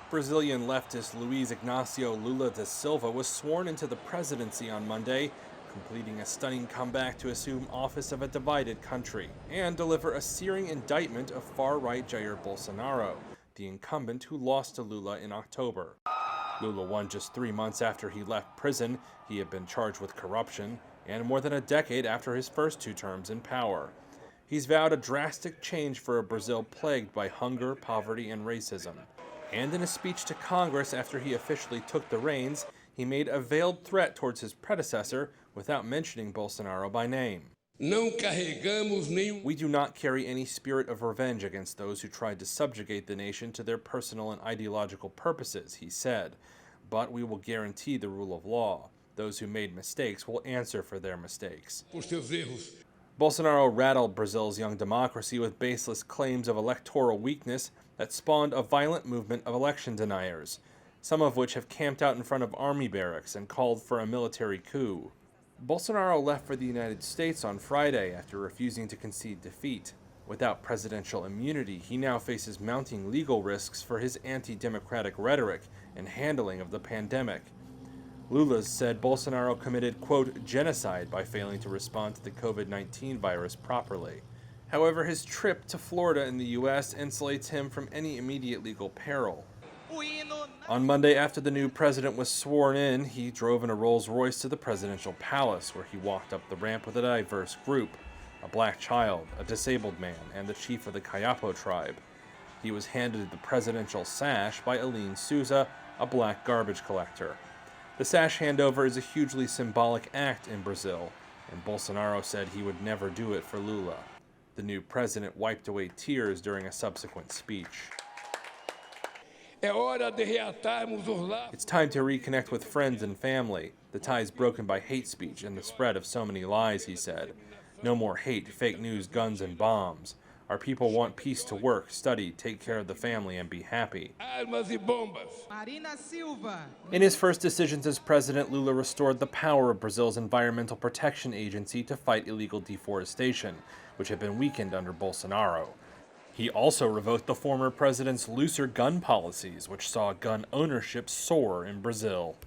Brazilian leftist Luiz Inacio Lula da Silva was sworn into the presidency on Monday, completing a stunning comeback to assume office of a divided country and deliver a searing indictment of far-right Jair Bolsonaro, the incumbent who lost to Lula in October. Lula won just 3 months after he left prison. He had been charged with corruption, and more than a decade after his first 2 terms in power. He's vowed a drastic change for a Brazil plagued by hunger, poverty, and racism. And in a speech to Congress after he officially took the reins, he made a veiled threat towards his predecessor without mentioning Bolsonaro by name. We do not carry any spirit of revenge against those who tried to subjugate the nation to their personal and ideological purposes, he said. But we will guarantee the rule of law. Those who made mistakes will answer for their mistakes. Bolsonaro rattled Brazil's young democracy with baseless claims of electoral weakness that spawned a violent movement of election deniers, some of which have camped out in front of army barracks and called for a military coup. Bolsonaro left for the United States on Friday after refusing to concede defeat. Without presidential immunity, he now faces mounting legal risks for his anti-democratic rhetoric and handling of the pandemic. Lula said Bolsonaro committed, quote, genocide by failing to respond to the COVID-19 virus properly. However, his trip to Florida in the U.S. insulates him from any immediate legal peril. On Monday, after the new president was sworn in, he drove in a Rolls-Royce to the presidential palace, where he walked up the ramp with a diverse group: a black child, a disabled man, and the chief of the Kayapo tribe. He was handed the presidential sash by Aline Souza, a black garbage collector. The sash handover is a hugely symbolic act in Brazil, and Bolsonaro said he would never do it for Lula. The new president wiped away tears during a subsequent speech. It's time to reconnect with friends and family, the ties broken by hate speech and the spread of so many lies, he said. No more hate, fake news, guns, and bombs. Our people want peace to work, study, take care of the family, and be happy. Silva. In his first decisions as president, Lula restored the power of Brazil's Environmental Protection Agency to fight illegal deforestation, which had been weakened under Bolsonaro. He also revoked the former president's looser gun policies, which saw gun ownership soar in Brazil.